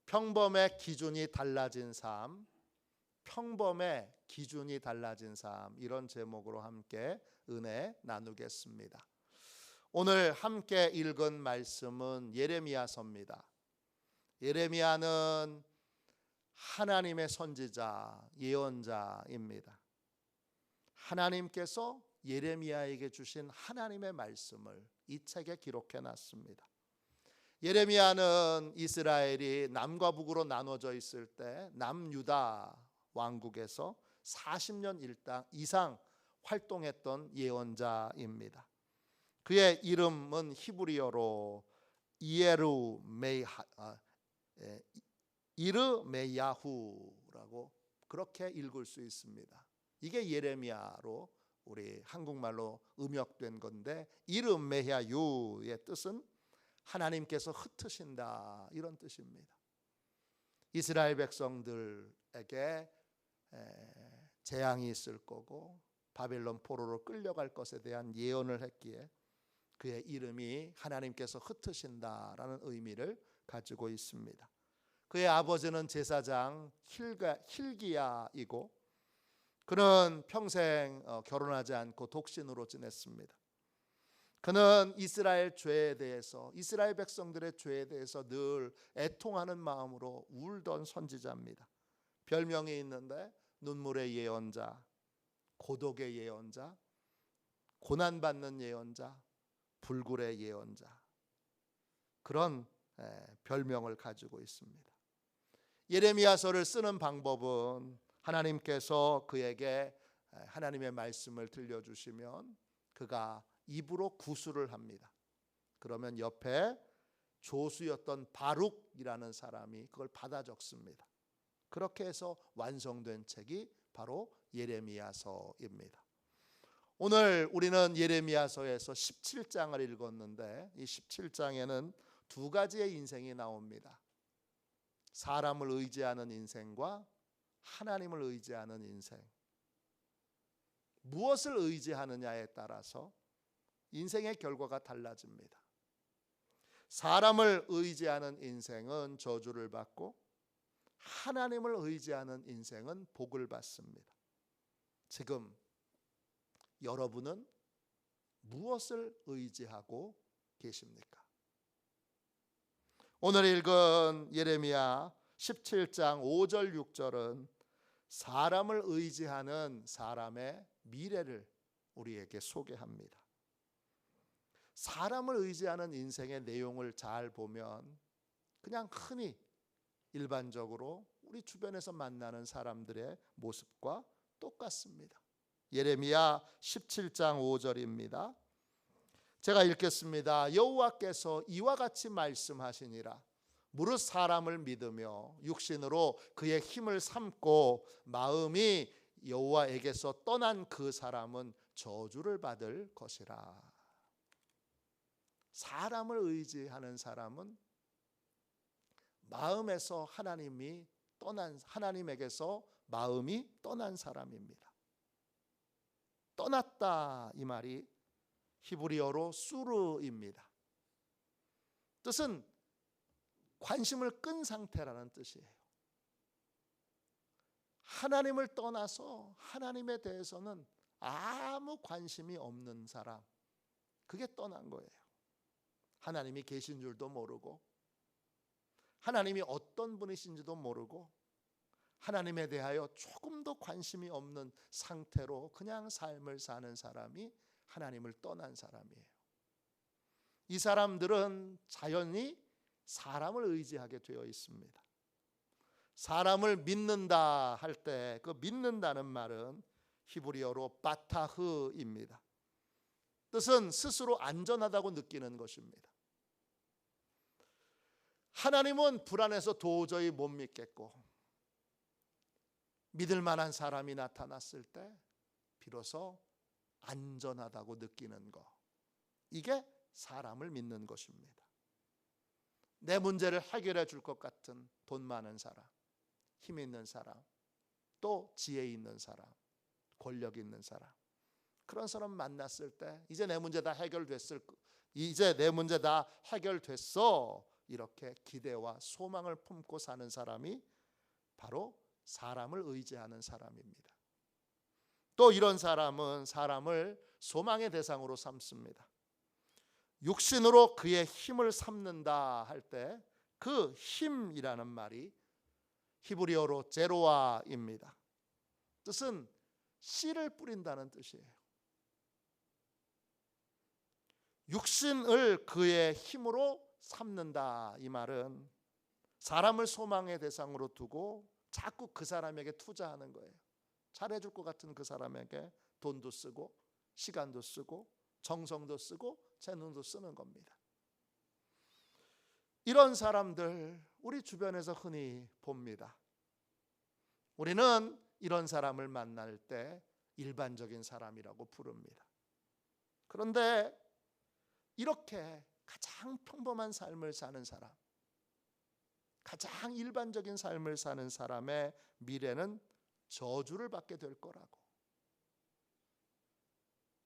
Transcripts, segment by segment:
평범의 기준이 달라진 삶, 평범의 기준이 달라진 삶, 이런 제목으로 함께 은혜 나누겠습니다. 오늘 함께 읽은 말씀은 예레미야서입니다. 예레미야는 하나님의 선지자, 예언자입니다. 하나님께서 예레미야에게 주신 하나님의 말씀을 이 책에 기록해 놨습니다. 예레미야는 이스라엘이 남과 북으로 나눠져 있을 때 남유다 왕국에서 40년 이상 활동했던 예언자입니다. 그의 이름은 히브리어로 이르메야후라고 그렇게 읽을 수 있습니다. 이게 예레미야로 우리 한국말로 음역된 건데, 이르메야유의 뜻은 하나님께서 흩으신다, 이런 뜻입니다. 이스라엘 백성들에게 재앙이 있을 거고 바벨론 포로로 끌려갈 것에 대한 예언을 했기에 그의 이름이 하나님께서 흩으신다라는 의미를 가지고 있습니다. 그의 아버지는 제사장 힐기야이고 그는 평생 결혼하지 않고 독신으로 지냈습니다. 그는 이스라엘 죄에 대해서, 이스라엘 백성들의 죄에 대해서 늘 애통하는 마음으로 울던 선지자입니다. 별명이 있는데 눈물의 예언자, 고독의 예언자, 고난받는 예언자, 불굴의 예언자, 그런 별명을 가지고 있습니다. 예레미야서를 쓰는 방법은 하나님께서 그에게 하나님의 말씀을 들려주시면 그가 입으로 구술을 합니다. 그러면 옆에 조수였던 바룩이라는 사람이 그걸 받아 적습니다. 그렇게 해서 완성된 책이 바로 예레미야서입니다. 오늘 우리는 예레미야서에서 17장을 읽었는데 이 17장에는 두 가지의 인생이 나옵니다. 사람을 의지하는 인생과 하나님을 의지하는 인생. 무엇을 의지하느냐에 따라서 인생의 결과가 달라집니다. 사람을 의지하는 인생은 저주를 받고 하나님을 의지하는 인생은 복을 받습니다. 지금 여러분은 무엇을 의지하고 계십니까? 오늘 읽은 예레미야 17장 5절 6절은 사람을 의지하는 사람의 미래를 우리에게 소개합니다. 사람을 의지하는 인생의 내용을 잘 보면 그냥 흔히 일반적으로 우리 주변에서 만나는 사람들의 모습과 똑같습니다. 예레미야 17장 5절입니다. 제가 읽겠습니다. 여호와께서 이와 같이 말씀하시니라. 무릇 사람을 믿으며 육신으로 그의 힘을 삼고 마음이 여호와에게서 떠난 그 사람은 저주를 받을 것이라. 사람을 의지하는 사람은 마음에서 하나님에게서 마음이 떠난 사람입니다. 떠났다, 이 말이 히브리어로 수르입니다. 뜻은 관심을 끈 상태라는 뜻이에요. 하나님을 떠나서 하나님에 대해서는 아무 관심이 없는 사람, 그게 떠난 거예요. 하나님이 계신 줄도 모르고 하나님이 어떤 분이신지도 모르고 하나님에 대하여 조금도 관심이 없는 상태로 그냥 삶을 사는 사람이 하나님을 떠난 사람이에요. 이 사람들은 자연히 사람을 의지하게 되어 있습니다. 사람을 믿는다 할 때 그 믿는다는 말은 히브리어로 바타흐입니다. 뜻은 스스로 안전하다고 느끼는 것입니다. 하나님은 불안해서 도저히 못 믿겠고 믿을 만한 사람이 나타났을 때 비로소 안전하다고 느끼는 것, 이게 사람을 믿는 것입니다. 내 문제를 해결해 줄 것 같은 돈 많은 사람, 힘 있는 사람, 또 지혜 있는 사람, 권력 있는 사람, 그런 사람 만났을 때 이제 내 문제 다 해결됐어, 이렇게 기대와 소망을 품고 사는 사람이 바로 사람을 의지하는 사람입니다. 또 이런 사람은 사람을 소망의 대상으로 삼습니다. 육신으로 그의 힘을 삼는다 할 때 그 힘이라는 말이 히브리어로 제로아입니다. 뜻은 씨를 뿌린다는 뜻이에요. 육신을 그의 힘으로 삼는다, 이 말은 사람을 소망의 대상으로 두고 자꾸 그 사람에게 투자하는 거예요. 잘해줄 것 같은 그 사람에게 돈도 쓰고 시간도 쓰고 정성도 쓰고 재능도 쓰는 겁니다. 이런 사람들 우리 주변에서 흔히 봅니다. 우리는 이런 사람을 만날 때 일반적인 사람이라고 부릅니다. 그런데 이렇게 가장 평범한 삶을 사는 사람, 가장 일반적인 삶을 사는 사람의 미래는 저주를 받게 될 거라고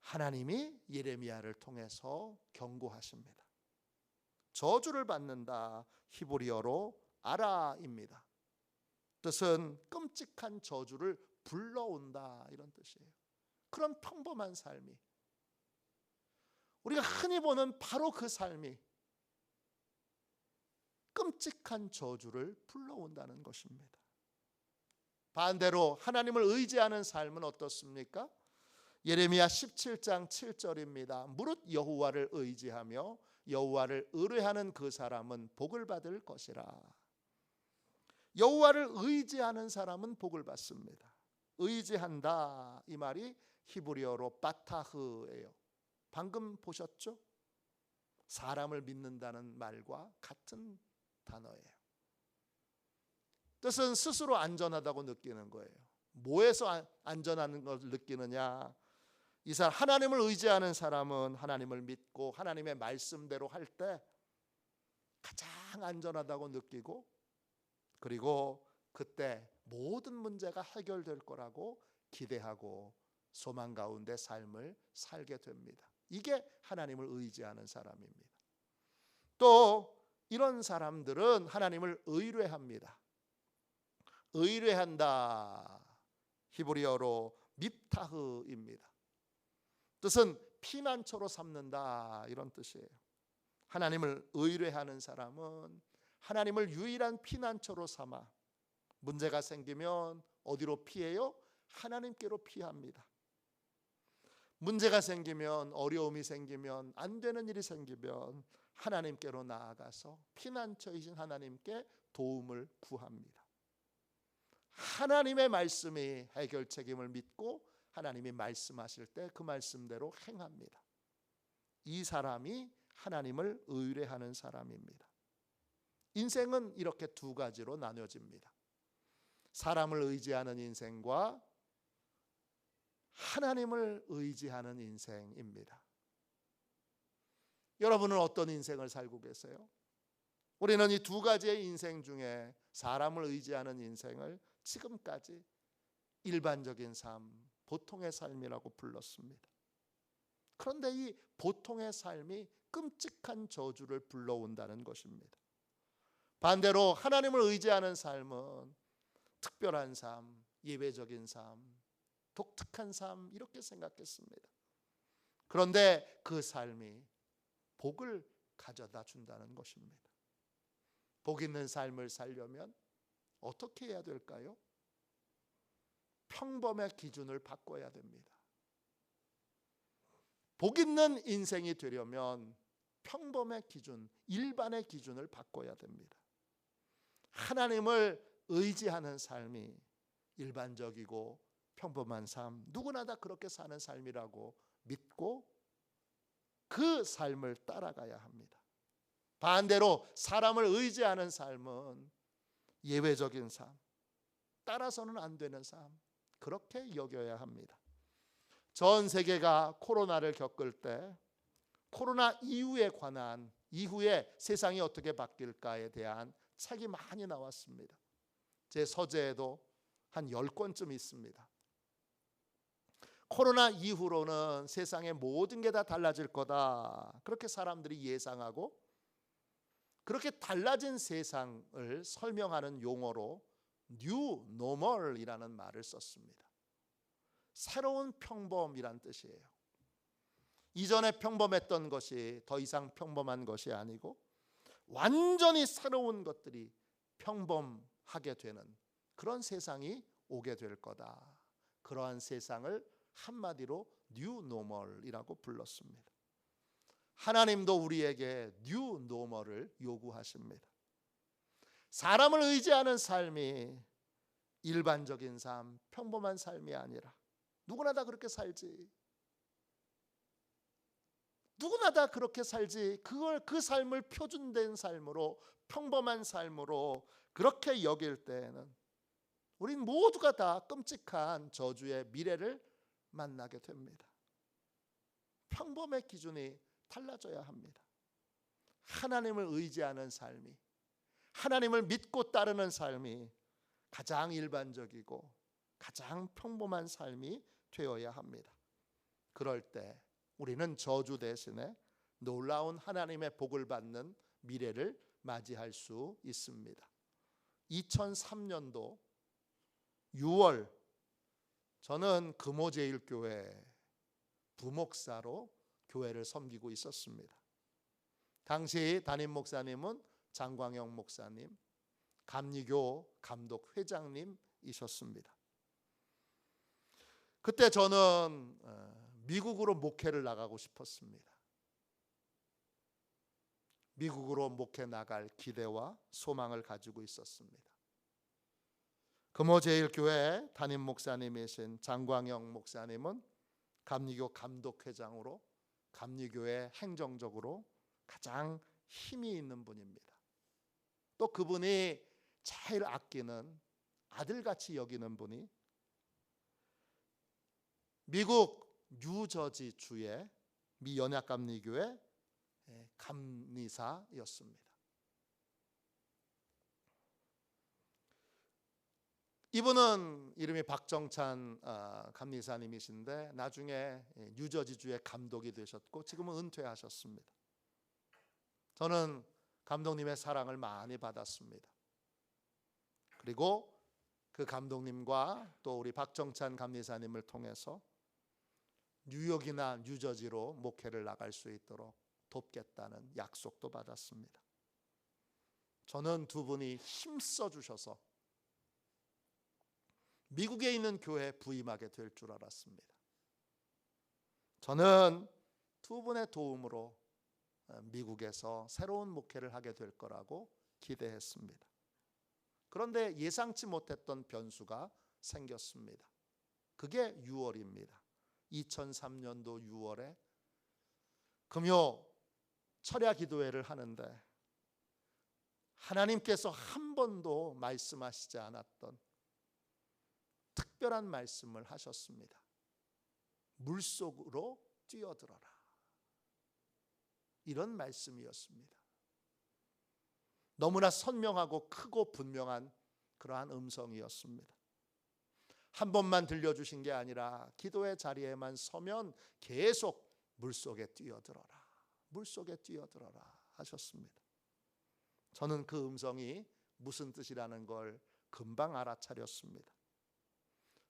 하나님이 예레미야를 통해서 경고하십니다. 저주를 받는다, 히브리어로 아라입니다. 뜻은 끔찍한 저주를 불러온다, 이런 뜻이에요. 그런 평범한 삶이, 우리가 흔히 보는 바로 그 삶이 끔찍한 저주를 불러온다는 것입니다. 반대로 하나님을 의지하는 삶은 어떻습니까? 예레미야 17장 7절입니다. 무릇 여호와를 의지하며 여호와를 의뢰하는 그 사람은 복을 받을 것이라. 여호와를 의지하는 사람은 복을 받습니다. 의지한다, 이 말이 히브리어로 바타흐예요. 방금 보셨죠? 사람을 믿는다는 말과 같은 단어예요. 뜻은 스스로 안전하다고 느끼는 거예요. 뭐에서 안전한 걸 느끼느냐? 이 사람, 하나님을 의지하는 사람은 하나님을 믿고 하나님의 말씀대로 할 때 가장 안전하다고 느끼고, 그리고 그때 모든 문제가 해결될 거라고 기대하고 소망 가운데 삶을 살게 됩니다. 이게 하나님을 의지하는 사람입니다. 또 이런 사람들은 하나님을 의뢰합니다. 의뢰한다, 히브리어로 밉타흐입니다. 뜻은 피난처로 삼는다, 이런 뜻이에요. 하나님을 의뢰하는 사람은 하나님을 유일한 피난처로 삼아 문제가 생기면 어디로 피해요? 하나님께로 피합니다. 문제가 생기면, 어려움이 생기면, 안 되는 일이 생기면 하나님께로 나아가서 피난처이신 하나님께 도움을 구합니다. 하나님의 말씀이 해결 책임을 믿고 하나님이 말씀하실 때 그 말씀대로 행합니다. 이 사람이 하나님을 의뢰하는 사람입니다. 인생은 이렇게 두 가지로 나뉘어집니다. 사람을 의지하는 인생과 하나님을 의지하는 인생입니다. 여러분은 어떤 인생을 살고 계세요? 우리는 이 두 가지의 인생 중에 사람을 의지하는 인생을 지금까지 일반적인 삶, 보통의 삶이라고 불렀습니다. 그런데 이 보통의 삶이 끔찍한 저주를 불러온다는 것입니다. 반대로 하나님을 의지하는 삶은 특별한 삶, 예외적인 삶, 독특한 삶, 이렇게 생각했습니다. 그런데 그 삶이 복을 가져다 준다는 것입니다. 복 있는 삶을 살려면 어떻게 해야 될까요? 평범의 기준을 바꿔야 됩니다. 복 있는 인생이 되려면 평범의 기준, 일반의 기준을 바꿔야 됩니다. 하나님을 의지하는 삶이 일반적이고 평범한 삶, 누구나 다 그렇게 사는 삶이라고 믿고 그 삶을 따라가야 합니다. 반대로 사람을 의지하는 삶은 예외적인 삶, 따라서는 안 되는 삶, 그렇게 여겨야 합니다. 전 세계가 코로나를 겪을 때 코로나 이후에 관한, 이후에 세상이 어떻게 바뀔까에 대한 책이 많이 나왔습니다. 제 서재에도 한 10권쯤 있습니다. 코로나 이후로는 세상의 모든 게 다 달라질 거다, 그렇게 사람들이 예상하고 그렇게 달라진 세상을 설명하는 용어로 New Normal이라는 말을 썼습니다. 새로운 평범이란 뜻이에요. 이전에 평범했던 것이 더 이상 평범한 것이 아니고 완전히 새로운 것들이 평범하게 되는 그런 세상이 오게 될 거다. 그러한 세상을 한마디로 New Normal이라고 불렀습니다. 하나님도 우리에게 New Normal을 요구하십니다. 사람을 의지하는 삶이 일반적인 삶, 평범한 삶이 아니라 누구나 다 그렇게 살지. 누구나 다 그렇게 살지. 그 삶을 표준된 삶으로, 평범한 삶으로 그렇게 여길 때에는 우린 모두가 다 끔찍한 저주의 미래를 만나게 됩니다. 평범의 기준이 달라져야 합니다. 하나님을 의지하는 삶이, 하나님을 믿고 따르는 삶이 가장 일반적이고 가장 평범한 삶이 되어야 합니다. 그럴 때 우리는 저주 대신에 놀라운 하나님의 복을 받는 미래를 맞이할 수 있습니다. 2003년도 6월 저는 금호제일교회 부목사로 교회를 섬기고 있었습니다. 당시 담임 목사님은 장광영 목사님, 감리교 감독 회장님이셨습니다. 그때 저는 미국으로 목회를 나가고 싶었습니다. 미국으로 목회 나갈 기대와 소망을 가지고 있었습니다. 금호제일교회 담임 목사님이신 장광영 목사님은 감리교 감독회장으로 감리교회 행정적으로 가장 힘이 있는 분입니다. 또 그분이 제일 아끼는 아들같이 여기는 분이 미국 뉴저지 주의 미 연합감리교회 감리사였습니다. 이분은 이름이 박정찬 감리사님이신데 나중에 뉴저지주의 감독이 되셨고 지금은 은퇴하셨습니다. 저는 감독님의 사랑을 많이 받았습니다. 그리고 그 감독님과 또 우리 박정찬 감리사님을 통해서 뉴욕이나 뉴저지로 목회를 나갈 수 있도록 돕겠다는 약속도 받았습니다. 저는 두 분이 힘써 주셔서 미국에 있는 교회에 부임하게 될 줄 알았습니다. 저는 두 분의 도움으로 미국에서 새로운 목회를 하게 될 거라고 기대했습니다. 그런데 예상치 못했던 변수가 생겼습니다. 그게 6월입니다. 2003년도 6월에 금요 철야 기도회를 하는데 하나님께서 한 번도 말씀하시지 않았던 특별한 말씀을 하셨습니다. 물속으로 뛰어들어라. 이런 말씀이었습니다. 너무나 선명하고 크고 분명한 그러한 음성이었습니다. 한 번만 들려주신 게 아니라 기도의 자리에만 서면 계속 물속에 뛰어들어라. 물속에 뛰어들어라 하셨습니다. 저는 그 음성이 무슨 뜻이라는 걸 금방 알아차렸습니다.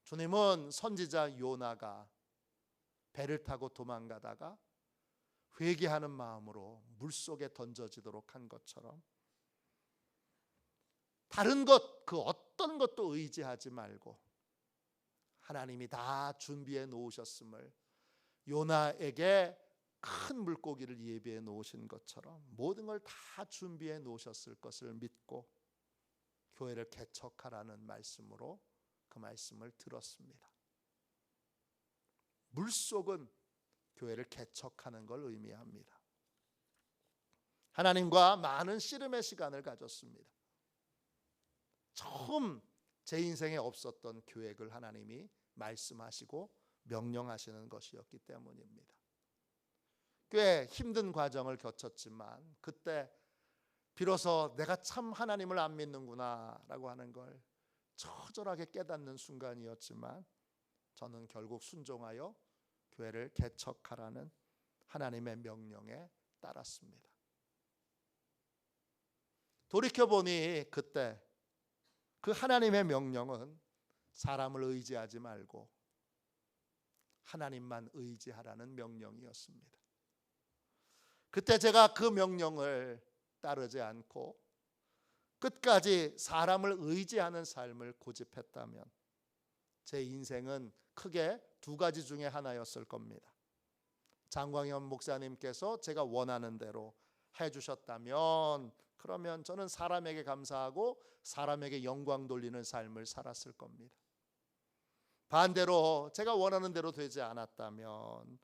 주님은 선지자 요나가 배를 타고 도망가다가 회개하는 마음으로 물속에 던져지도록 한 것처럼 다른 것, 그 어떤 것도 의지하지 말고 하나님이 다 준비해 놓으셨음을 요나에게 큰 물고기를 예비해 놓으신 것처럼 모든 걸 다 준비해 놓으셨을 것을 믿고 교회를 개척하라는 말씀으로 그 말씀을 들었습니다. 물속은 교회를 개척하는 걸 의미합니다. 하나님과 많은 씨름의 시간을 가졌습니다. 처음 제 인생에 없었던 계획을 하나님이 말씀하시고 명령하시는 것이었기 때문입니다. 꽤 힘든 과정을 거쳤지만 그때 비로소 내가 참 하나님을 안 믿는구나 라고 하는 걸 처절하게 깨닫는 순간이었지만 저는 결국 순종하여 교회를 개척하라는 하나님의 명령에 따랐습니다. 돌이켜보니 그때 그 하나님의 명령은 사람을 의지하지 말고 하나님만 의지하라는 명령이었습니다. 그때 제가 그 명령을 따르지 않고 끝까지 사람을 의지하는 삶을 고집했다면 제 인생은 크게 두 가지 중에 하나였을 겁니다. 장광현 목사님께서 제가 원하는 대로 해주셨다면 그러면 저는 사람에게 감사하고 사람에게 영광 돌리는 삶을 살았을 겁니다. 반대로 제가 원하는 대로 되지 않았다면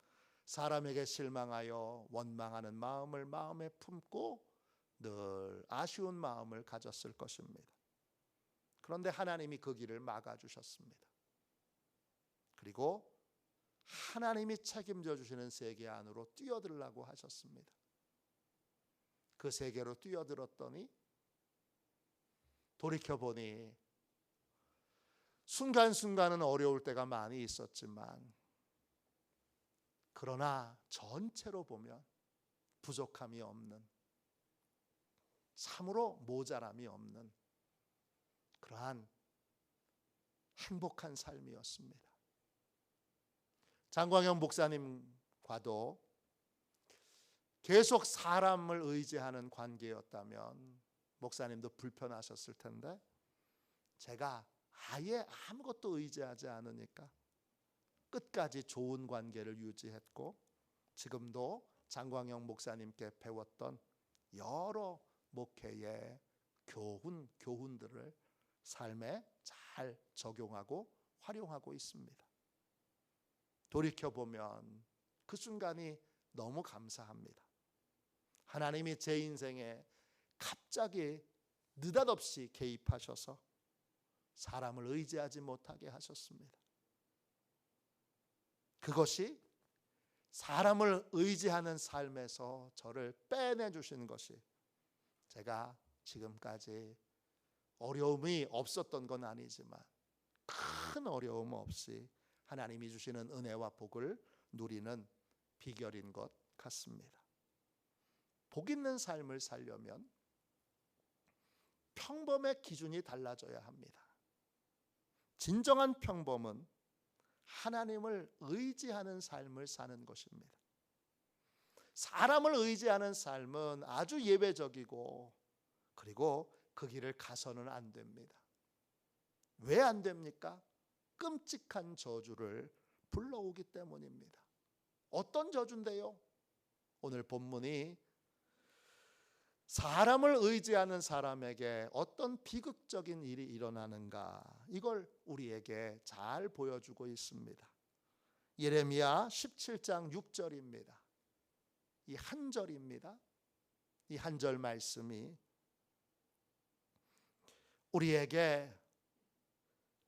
사람에게 실망하여 원망하는 마음을 마음에 품고 늘 아쉬운 마음을 가졌을 것입니다. 그런데 하나님이 그 길을 막아주셨습니다. 그리고 하나님이 책임져 주시는 세계 안으로 뛰어들라고 하셨습니다. 그 세계로 뛰어들었더니 돌이켜보니 순간순간은 어려울 때가 많이 있었지만 그러나 전체로 보면 부족함이 없는, 참으로 모자람이 없는 그러한 행복한 삶이었습니다. 장광영 목사님과도 계속 사람을 의지하는 관계였다면 목사님도 불편하셨을 텐데 제가 아예 아무것도 의지하지 않으니까 끝까지 좋은 관계를 유지했고 지금도 장광영 목사님께 배웠던 여러 목회의 교훈들을 삶에 잘 적용하고 활용하고 있습니다. 돌이켜보면 그 순간이 너무 감사합니다. 하나님이 제 인생에 갑자기 느닷없이 개입하셔서 사람을 의지하지 못하게 하셨습니다. 그것이 사람을 의지하는 삶에서 저를 빼내주신 것이 제가 지금까지 어려움이 없었던 건 아니지만 큰 어려움 없이 하나님이 주시는 은혜와 복을 누리는 비결인 것 같습니다. 복 있는 삶을 살려면 평범의 기준이 달라져야 합니다. 진정한 평범은 하나님을 의지하는 삶을 사는 것입니다. 사람을 의지하는 삶은 아주 예외적이고 그리고 그 길을 가서는 안 됩니다. 왜 안 됩니까? 끔찍한 저주를 불러오기 때문입니다. 어떤 저주인데요? 오늘 본문이 사람을 의지하는 사람에게 어떤 비극적인 일이 일어나는가, 이걸 우리에게 잘 보여주고 있습니다. 예레미야 17장 6절입니다. 이 한 절입니다. 이 한 절 말씀이 우리에게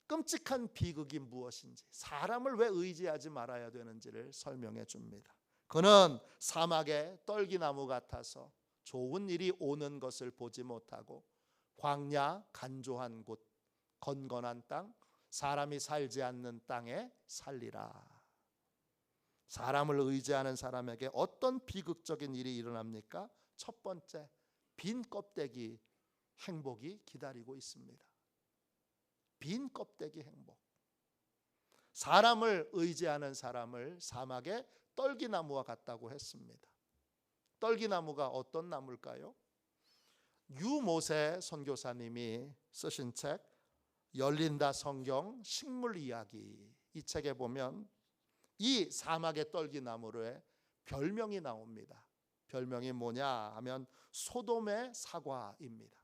끔찍한 비극이 무엇인지, 사람을 왜 의지하지 말아야 되는지를 설명해 줍니다. 그는 사막의 떨기나무 같아서 좋은 일이 오는 것을 보지 못하고 광야 간조한 곳, 건건한 땅, 사람이 살지 않는 땅에 살리라. 사람을 의지하는 사람에게 어떤 비극적인 일이 일어납니까? 첫 번째, 빈 껍데기 행복이 기다리고 있습니다. 빈 껍데기 행복. 사람을 의지하는 사람을 사막의 떨기나무와 같다고 했습니다. 떨기나무가 어떤 나무일까요? 유모세 선교사님이 쓰신 책 열린다 성경 식물 이야기, 이 책에 보면 이 사막의 떨기나무의 별명이 나옵니다. 별명이 뭐냐 하면 소돔의 사과입니다.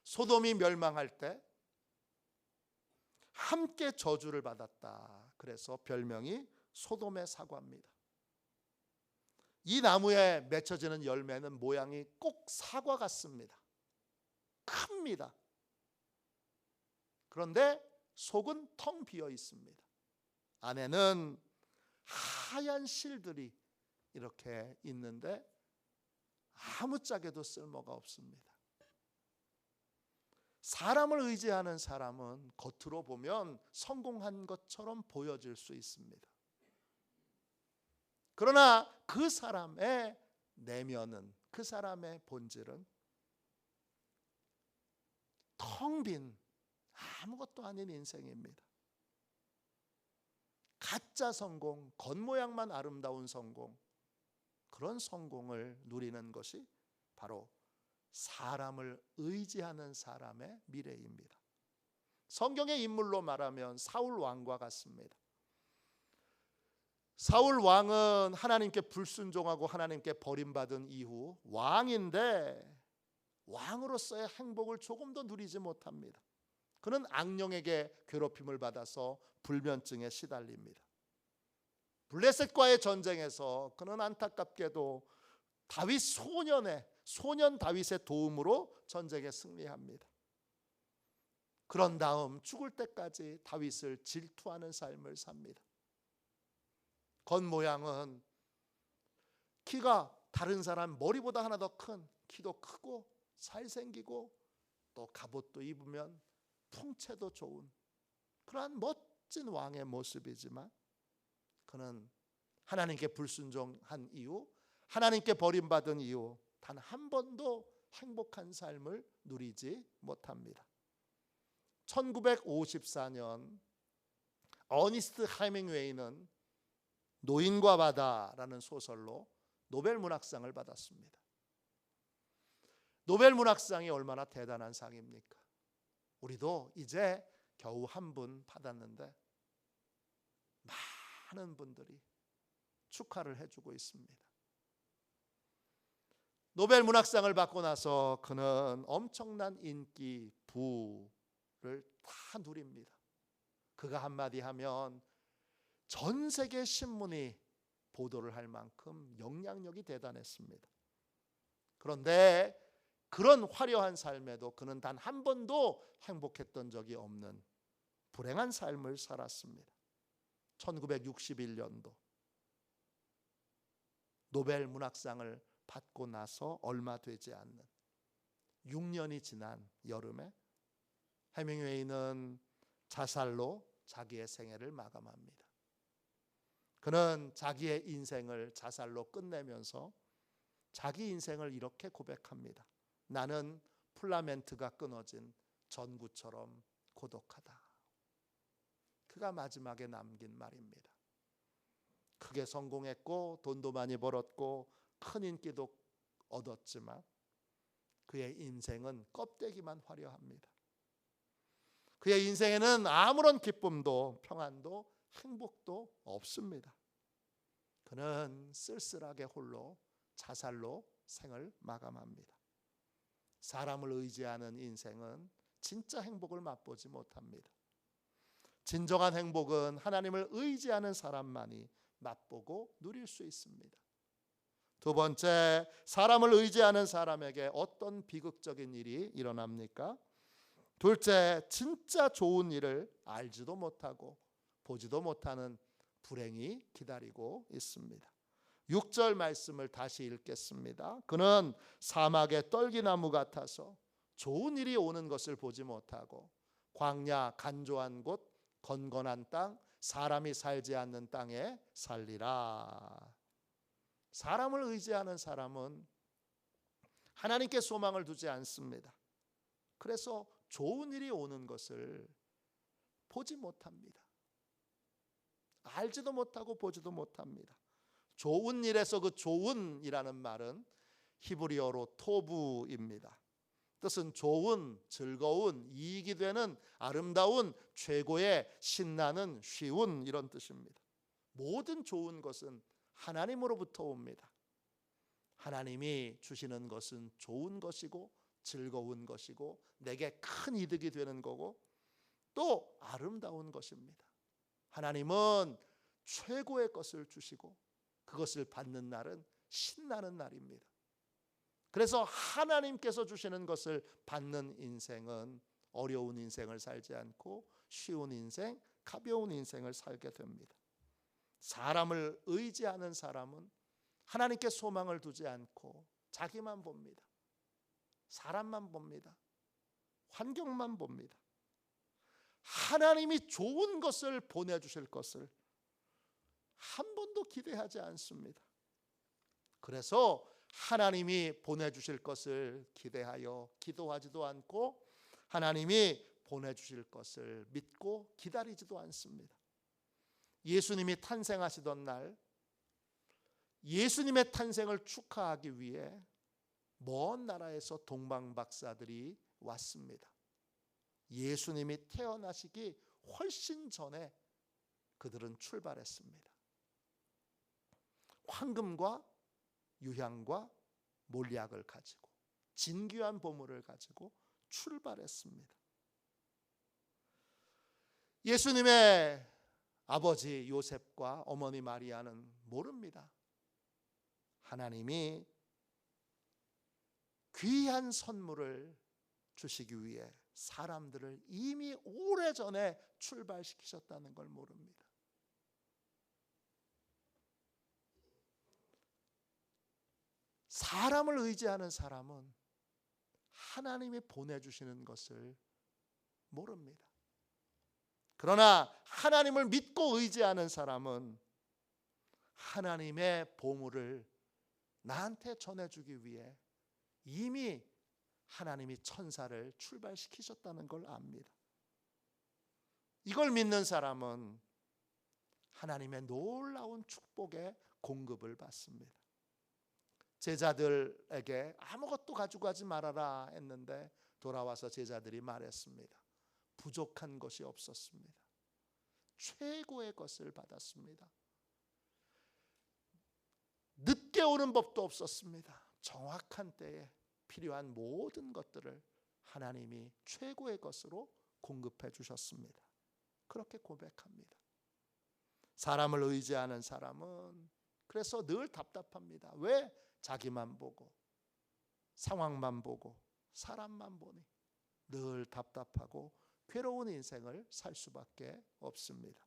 소돔이 멸망할 때 함께 저주를 받았다. 그래서 별명이 소돔의 사과입니다. 이 나무에 맺혀지는 열매는 모양이 꼭 사과 같습니다. 큽니다. 그런데 속은 텅 비어 있습니다. 안에는 하얀 실들이 이렇게 있는데 아무짝에도 쓸모가 없습니다. 사람을 의지하는 사람은 겉으로 보면 성공한 것처럼 보여질 수 있습니다. 그러나 그 사람의 내면은, 그 사람의 본질은 텅 빈 아무것도 아닌 인생입니다. 가짜 성공, 겉모양만 아름다운 성공, 그런 성공을 누리는 것이 바로 사람을 의지하는 사람의 미래입니다. 성경의 인물로 말하면 사울 왕과 같습니다. 사울 왕은 하나님께 불순종하고 하나님께 버림받은 이후 왕인데 왕으로서의 행복을 조금 더 누리지 못합니다. 그는 악령에게 괴롭힘을 받아서 불면증에 시달립니다. 블레셋과의 전쟁에서 그는 안타깝게도 다윗 소년 다윗의 도움으로 전쟁에 승리합니다. 그런 다음 죽을 때까지 다윗을 질투하는 삶을 삽니다. 겉모양은 키가 다른 사람 머리보다 하나 더 큰, 키도 크고 잘생기고 또 갑옷도 입으면 풍채도 좋은 그러한 멋진 왕의 모습이지만 그는 하나님께 불순종한 이후, 하나님께 버림받은 이후 단 한 번도 행복한 삶을 누리지 못합니다. 1954년 어니스트 헤밍웨이는 노인과 바다라는 소설로 노벨 문학상을 받았습니다. 노벨 문학상이 얼마나 대단한 상입니까? 우리도 이제 겨우 한 분 받았는데 많은 분들이 축하를 해주고 있습니다. 노벨 문학상을 받고 나서 그는 엄청난 인기, 부를 다 누립니다. 그가 한마디 하면 전 세계 신문이 보도를 할 만큼 영향력이 대단했습니다. 그런데 그런 화려한 삶에도 그는 단 한 번도 행복했던 적이 없는 불행한 삶을 살았습니다. 1961년도 노벨 문학상을 받고 나서 얼마 되지 않는 6년이 지난 여름에 헤밍웨이는 자살로 자기의 생애를 마감합니다. 그는 자기의 인생을 자살로 끝내면서 자기 인생을 이렇게 고백합니다. 나는 플라멘트가 끊어진 전구처럼 고독하다. 그가 마지막에 남긴 말입니다. 크게 성공했고 돈도 많이 벌었고 큰 인기도 얻었지만 그의 인생은 껍데기만 화려합니다. 그의 인생에는 아무런 기쁨도 평안도 행복도 없습니다. 그는 쓸쓸하게 홀로 자살로 생을 마감합니다. 사람을 의지하는 인생은 진짜 행복을 맛보지 못합니다. 진정한 행복은 하나님을 의지하는 사람만이 맛보고 누릴 수 있습니다. 두 번째, 사람을 의지하는 사람에게 어떤 비극적인 일이 일어납니까? 둘째, 진짜 좋은 일을 알지도 못하고 보지도 못하는 불행이 기다리고 있습니다. 6절 말씀을 다시 읽겠습니다. 그는 사막의 떨기나무 같아서 좋은 일이 오는 것을 보지 못하고 광야 간조한 곳 건건한 땅 사람이 살지 않는 땅에 살리라. 사람을 의지하는 사람은 하나님께 소망을 두지 않습니다. 그래서 좋은 일이 오는 것을 보지 못합니다. 알지도 못하고 보지도 못합니다. 좋은 일에서 그 좋은이라는 말은 히브리어로 토부입니다. 뜻은 좋은, 즐거운, 이익이 되는, 아름다운, 최고의, 신나는, 쉬운 이런 뜻입니다. 모든 좋은 것은 하나님으로부터 옵니다. 하나님이 주시는 것은 좋은 것이고 즐거운 것이고 내게 큰 이득이 되는 거고 또 아름다운 것입니다. 하나님은 최고의 것을 주시고 그것을 받는 날은 신나는 날입니다. 그래서 하나님께서 주시는 것을 받는 인생은 어려운 인생을 살지 않고 쉬운 인생, 가벼운 인생을 살게 됩니다. 사람을 의지하는 사람은 하나님께 소망을 두지 않고 자기만 봅니다. 사람만 봅니다. 환경만 봅니다. 하나님이 좋은 것을 보내주실 것을 한 번도 기대하지 않습니다. 그래서 하나님이 보내주실 것을 기대하여 기도하지도 않고 하나님이 보내주실 것을 믿고 기다리지도 않습니다. 예수님이 탄생하시던 날 예수님의 탄생을 축하하기 위해 먼 나라에서 동방박사들이 왔습니다. 예수님이 태어나시기 훨씬 전에 그들은 출발했습니다. 황금과 유향과 몰약을 가지고 진귀한 보물을 가지고 출발했습니다. 예수님의 아버지 요셉과 어머니 마리아는 모릅니다. 하나님이 귀한 선물을 주시기 위해 사람들을 이미 오래전에 출발시키셨다는 걸 모릅니다. 사람을 의지하는 사람은 하나님이 보내주시는 것을 모릅니다. 그러나 하나님을 믿고 의지하는 사람은 하나님의 보물을 나한테 전해주기 위해 이미 하나님이 천사를 출발시키셨다는 걸 압니다. 이걸 믿는 사람은 하나님의 놀라운 축복의 공급을 받습니다. 제자들에게 아무것도 가지고 가지 말아라 했는데 돌아와서 제자들이 말했습니다. 부족한 것이 없었습니다. 최고의 것을 받았습니다. 늦게 오는 법도 없었습니다. 정확한 때에 필요한 모든 것들을 하나님이 최고의 것으로 공급해 주셨습니다. 그렇게 고백합니다. 사람을 의지하는 사람은 그래서 늘 답답합니다. 왜? 자기만 보고 상황만 보고 사람만 보니 늘 답답하고 괴로운 인생을 살 수밖에 없습니다.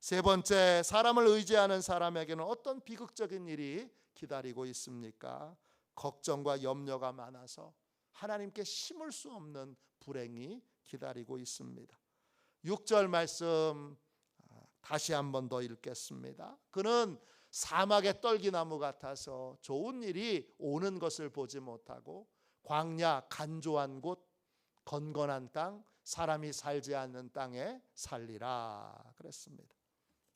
세 번째, 사람을 의지하는 사람에게는 어떤 비극적인 일이 기다리고 있습니까? 걱정과 염려가 많아서 하나님께 심을 수 없는 불행이 기다리고 있습니다. 6절 말씀 다시 한 번 더 읽겠습니다. 그는 사막의 떨기나무 같아서 좋은 일이 오는 것을 보지 못하고 광야 간조한 곳 건건한 땅 사람이 살지 않는 땅에 살리라 그랬습니다.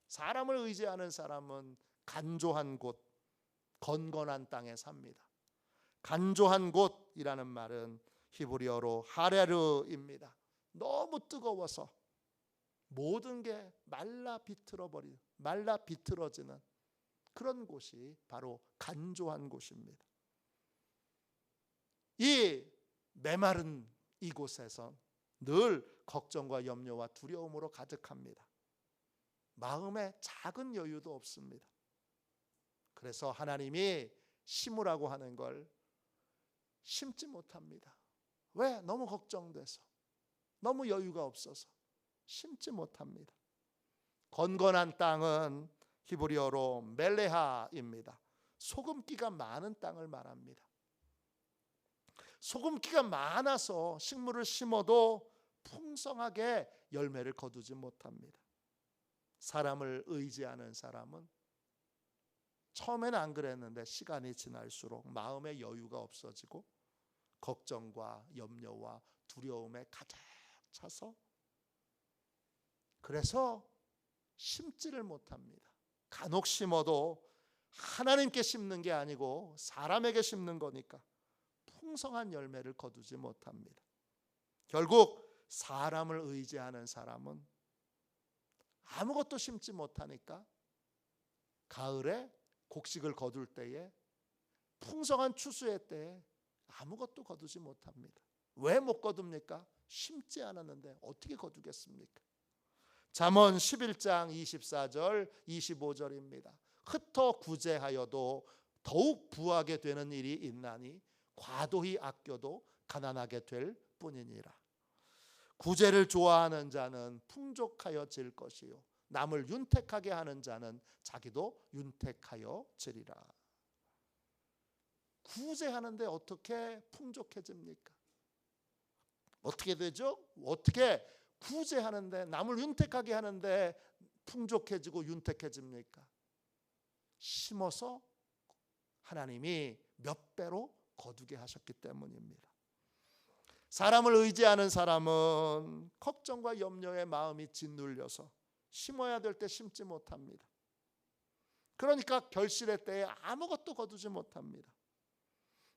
사람을 의지하는 사람은 간조한 곳 건건한 땅에 삽니다. 간조한 곳이라는 말은 히브리어로 하레르입니다. 너무 뜨거워서 모든 게 말라 비틀어지는 그런 곳이 바로 간조한 곳입니다. 이 메마른 이곳에서 늘 걱정과 염려와 두려움으로 가득합니다. 마음에 작은 여유도 없습니다. 그래서 하나님이 심으라고 하는 걸 심지 못합니다. 왜? 너무 걱정돼서, 너무 여유가 없어서 심지 못합니다. 건건한 땅은 히브리어로 멜레하입니다. 소금기가 많은 땅을 말합니다. 소금기가 많아서 식물을 심어도 풍성하게 열매를 거두지 못합니다. 사람을 의지하는 사람은 처음에는 안 그랬는데 시간이 지날수록 마음의 여유가 없어지고 걱정과 염려와 두려움에 가득 차서 그래서 심지를 못합니다. 간혹 심어도 하나님께 심는 게 아니고 사람에게 심는 거니까 풍성한 열매를 거두지 못합니다. 결국 사람을 의지하는 사람은 아무것도 심지 못하니까 가을에 곡식을 거둘 때에 풍성한 추수의 때에 아무것도 거두지 못합니다. 왜 못 거둡니까? 심지 않았는데 어떻게 거두겠습니까? 잠언 11장 24절 25절입니다. 흩어 구제하여도 더욱 부하게 되는 일이 있나니 과도히 아껴도 가난하게 될 뿐이니라. 구제를 좋아하는 자는 풍족하여질 것이요 남을 윤택하게 하는 자는 자기도 윤택하여 지리라. 구제하는데 어떻게 풍족해집니까? 어떻게 되죠? 어떻게 구제하는데 남을 윤택하게 하는데 풍족해지고 윤택해집니까? 심어서 하나님이 몇 배로 거두게 하셨기 때문입니다. 사람을 의지하는 사람은 걱정과 염려에 마음이 짓눌려서 심어야 될 때 심지 못합니다. 그러니까 결실의 때에 아무것도 거두지 못합니다.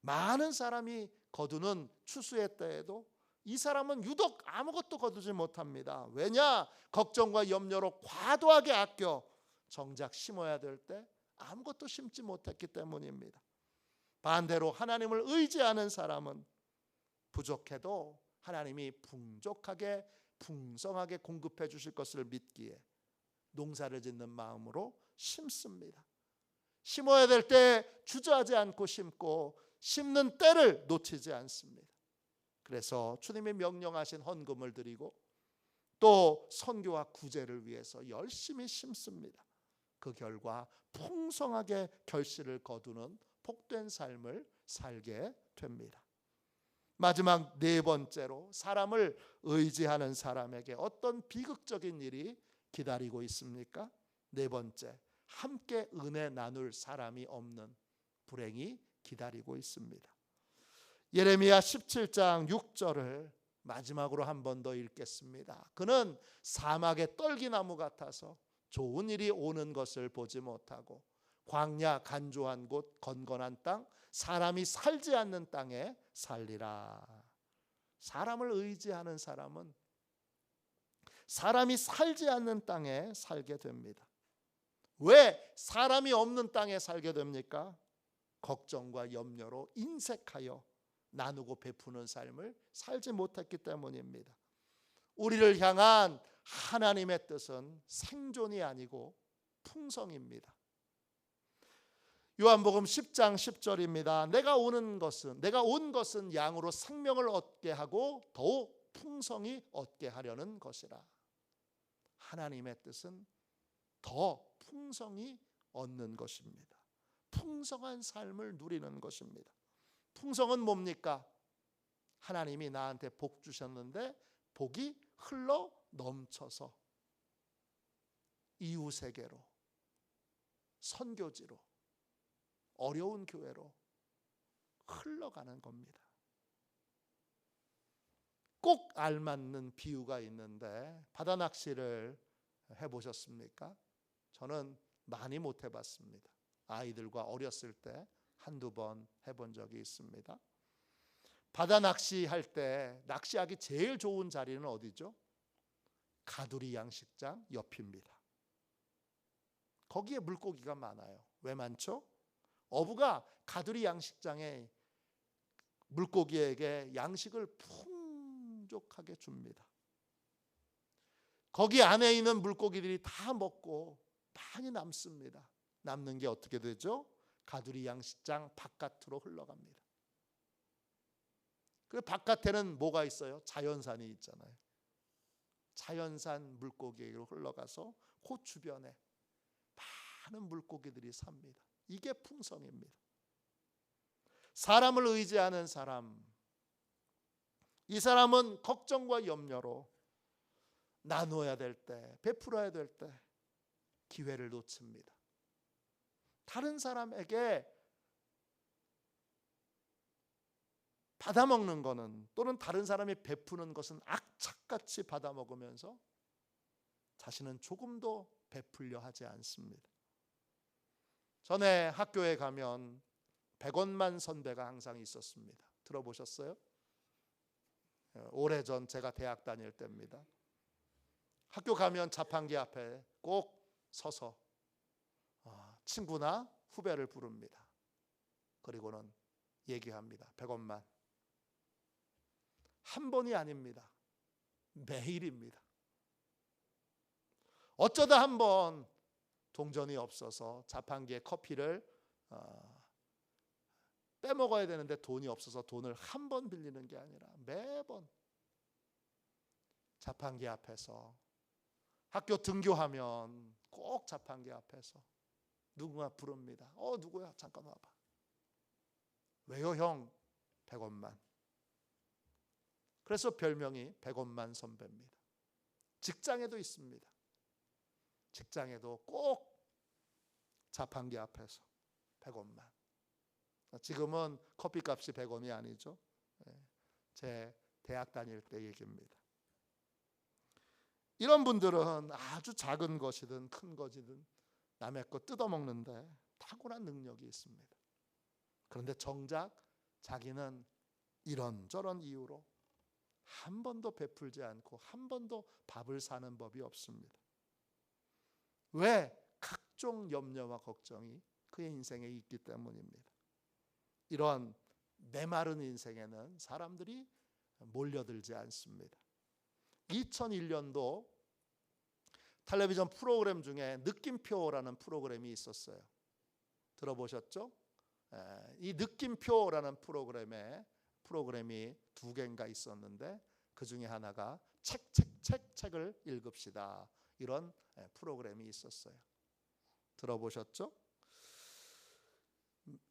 많은 사람이 거두는 추수의 때에도 이 사람은 유독 아무것도 거두지 못합니다. 왜냐? 걱정과 염려로 과도하게 아껴 정작 심어야 될 때 아무것도 심지 못했기 때문입니다. 반대로 하나님을 의지하는 사람은 부족해도 하나님이 풍족하게 풍성하게 공급해 주실 것을 믿기에 농사를 짓는 마음으로 심습니다. 심어야 될 때 주저하지 않고 심고 심는 때를 놓치지 않습니다. 그래서 주님이 명령하신 헌금을 드리고 또 선교와 구제를 위해서 열심히 심습니다. 그 결과 풍성하게 결실을 거두는 복된 삶을 살게 됩니다. 마지막 네 번째로 사람을 의지하는 사람에게 어떤 비극적인 일이 기다리고 있습니까? 네 번째, 함께 은혜 나눌 사람이 없는 불행이 기다리고 있습니다. 예레미야 17장 6절을 마지막으로 한 번 더 읽겠습니다. 그는 사막의 떨기나무 같아서 좋은 일이 오는 것을 보지 못하고 광야 간조한 곳 건건한 땅 사람이 살지 않는 땅에 살리라. 사람을 의지하는 사람은 사람이 살지 않는 땅에 살게 됩니다. 왜 사람이 없는 땅에 살게 됩니까? 걱정과 염려로 인색하여 나누고 베푸는 삶을 살지 못했기 때문입니다. 우리를 향한 하나님의 뜻은 생존이 아니고 풍성입니다. 요한복음 10장 10절입니다. 내가 온 것은 양으로 생명을 얻게 하고 더욱 풍성히 얻게 하려는 것이라. 하나님의 뜻은 더 풍성히 얻는 것입니다. 풍성한 삶을 누리는 것입니다. 풍성은 뭡니까? 하나님이 나한테 복 주셨는데 복이 흘러 넘쳐서 이웃에게로, 선교지로, 어려운 교회로 흘러가는 겁니다. 꼭 알맞는 비유가 있는데 바다 낚시를 해보셨습니까? 저는 많이 못 해봤습니다. 아이들과 어렸을 때 한두 번 해본 적이 있습니다. 바다 낚시할 때 낚시하기 제일 좋은 자리는 어디죠? 가두리 양식장 옆입니다. 거기에 물고기가 많아요. 왜 많죠? 어부가 가두리 양식장에 물고기에게 양식을 풍족하게 줍니다. 거기 안에 있는 물고기들이 다 먹고 많이 남습니다. 남는 게 어떻게 되죠? 가두리 양식장 바깥으로 흘러갑니다. 그 바깥에는 뭐가 있어요? 자연산이 있잖아요. 자연산 물고기로 흘러가서 그 주변에 많은 물고기들이 삽니다. 이게 풍성입니다. 사람을 의지하는 사람, 이 사람은 걱정과 염려로 나누어야 될 때, 베풀어야 될 때 기회를 놓칩니다. 다른 사람에게 받아먹는 것은 또는 다른 사람이 베푸는 것은 악착같이 받아먹으면서 자신은 조금도 베풀려 하지 않습니다. 전에 학교에 가면 100원만 선배가 항상 있었습니다. 들어보셨어요? 오래전 제가 대학 다닐 때입니다. 학교 가면 자판기 앞에 꼭 서서 친구나 후배를 부릅니다. 그리고는 얘기합니다. 100원만. 한 번이 아닙니다. 매일입니다. 어쩌다 한 번 동전이 없어서 자판기에 커피를 빼먹어야 되는데 돈이 없어서 돈을 한 번 빌리는 게 아니라 매번 자판기 앞에서 학교 등교하면 꼭 자판기 앞에서 누군가 부릅니다. 누구야? 잠깐 와봐. 왜요 형? 100원만. 그래서 별명이 100원만 선배입니다. 직장에도 있습니다. 직장에도 꼭 자판기 앞에서 100원만. 지금은 커피값이 100원이 아니죠. 제 대학 다닐 때 얘기입니다. 이런 분들은 아주 작은 것이든 큰 것이든 남의 거 뜯어먹는데 탁월한 능력이 있습니다. 그런데 정작 자기는 이런저런 이유로 한 번도 베풀지 않고 한 번도 밥을 사는 법이 없습니다. 왜? 각종 염려와 걱정이 그의 인생에 있기 때문입니다. 이런 메마른 인생에는 사람들이 몰려들지 않습니다. 2001년도 텔레비전 프로그램 중에 느낌표라는 프로그램이 있었어요. 들어보셨죠? 이 느낌표라는 프로그램이 두 개인가 있었는데 그 중에 하나가 책을 읽읍시다. 이런 프로그램이 있었어요. 들어보셨죠?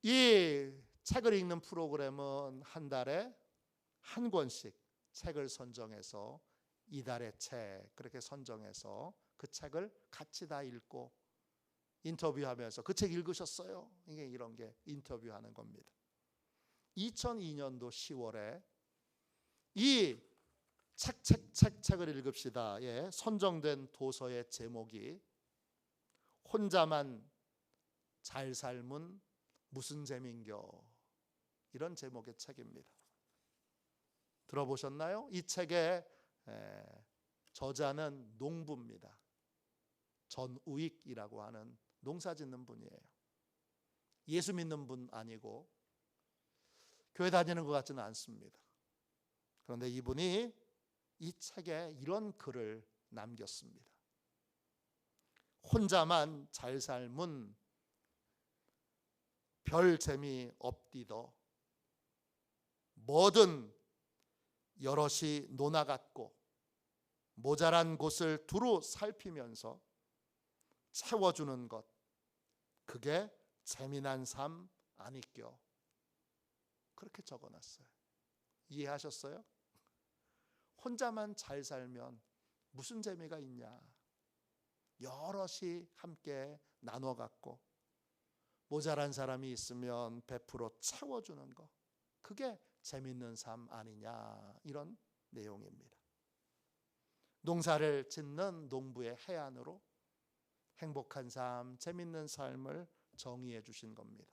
이 책을 읽는 프로그램은 한 달에 한 권씩 책을 선정해서 이달의 책 그렇게 선정해서 그 책을 같이 다 읽고 인터뷰하면서 그 책 읽으셨어요? 이게 이런 게 인터뷰하는 겁니다. 2002년도 10월에 이 책을 읽읍시다에 선정된 도서의 제목이 혼자만 잘 삶은 무슨 재민겨 이런 제목의 책입니다. 들어보셨나요? 이 책의 저자는 농부입니다. 전우익이라고 하는 농사 짓는 분이에요. 예수 믿는 분 아니고 교회 다니는 것 같지는 않습니다. 그런데 이분이 이 책에 이런 글을 남겼습니다. 혼자만 잘 삶은 별 재미 없디더 뭐든 여럿이 논아갔고 모자란 곳을 두루 살피면서 채워주는 것 그게 재미난 삶 아니껴 그렇게 적어놨어요. 이해하셨어요? 혼자만 잘 살면 무슨 재미가 있냐. 여럿이 함께 나눠 갖고 모자란 사람이 있으면 베풀어 채워주는 것 그게 재밌는 삶 아니냐 이런 내용입니다. 농사를 짓는 농부의 해안으로 행복한 삶, 재밌는 삶을 정의해 주신 겁니다.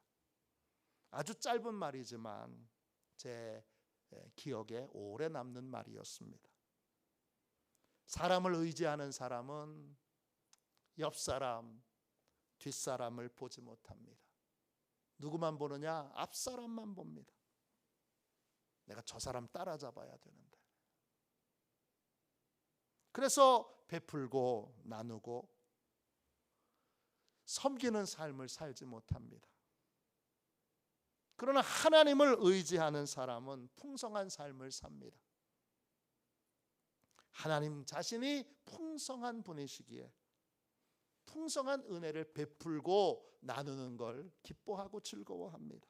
아주 짧은 말이지만 제 기억에 오래 남는 말이었습니다. 사람을 의지하는 사람은 옆 사람, 뒷 사람을 보지 못합니다. 누구만 보느냐? 앞 사람만 봅니다. 내가 저 사람 따라잡아야 되는데. 그래서 베풀고 나누고 섬기는 삶을 살지 못합니다. 그러나 하나님을 의지하는 사람은 풍성한 삶을 삽니다. 하나님 자신이 풍성한 분이시기에 풍성한 은혜를 베풀고 나누는 걸 기뻐하고 즐거워합니다.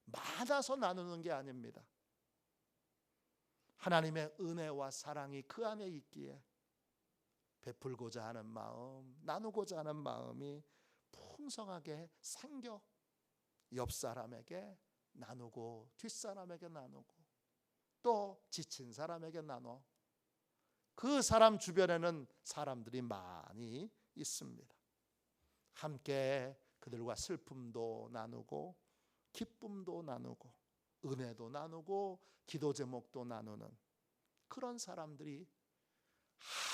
많아서 나누는 게 아닙니다. 하나님의 은혜와 사랑이 그 안에 있기에 베풀고자 하는 마음, 나누고자 하는 마음이 풍성하게 생겨 옆 사람에게 나누고 뒷사람에게 나누고 또 지친 사람에게 나눠 그 사람 주변에는 사람들이 많이 있습니다. 함께 그들과 슬픔도 나누고 기쁨도 나누고 은혜도 나누고 기도 제목도 나누는 그런 사람들이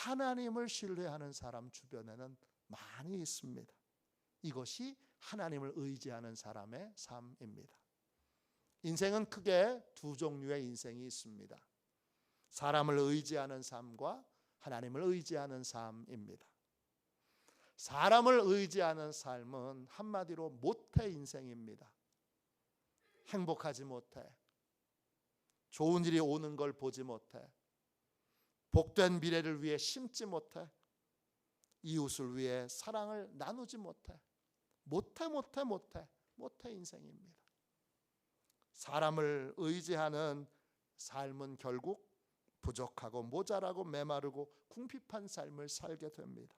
하나님을 신뢰하는 사람 주변에는 많이 있습니다. 이것이 하나님을 의지하는 사람의 삶입니다. 인생은 크게 두 종류의 인생이 있습니다. 사람을 의지하는 삶과 하나님을 의지하는 삶입니다. 사람을 의지하는 삶은 한마디로 모태 인생입니다. 행복하지 못해. 좋은 일이 오는 걸 보지 못해. 복된 미래를 위해 심지 못해. 이웃을 위해 사랑을 나누지 못해. 모태 인생입니다. 사람을 의지하는 삶은 결국 부족하고 모자라고 메마르고 궁핍한 삶을 살게 됩니다.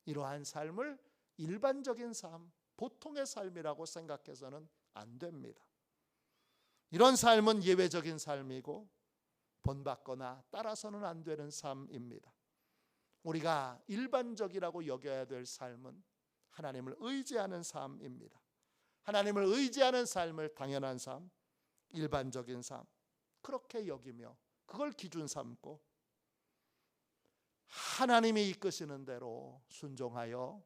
이러한 삶을 일반적인 삶, 보통의 삶이라고 생각해서는 안 됩니다. 이런 삶은 예외적인 삶이고 본받거나 따라서는 안 되는 삶입니다. 우리가 일반적이라고 여겨야 될 삶은 하나님을 의지하는 삶입니다. 하나님을 의지하는 삶을 당연한 삶, 일반적인 삶, 그렇게 여기며 그걸 기준 삼고 하나님이 이끄시는 대로 순종하여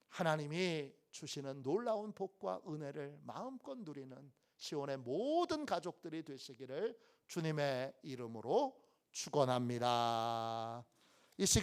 하나님이 주시는 놀라운 복과 은혜를 마음껏 누리는 시온의 모든 가족들이 되시기를 주님의 이름으로 축원합니다. 이 시간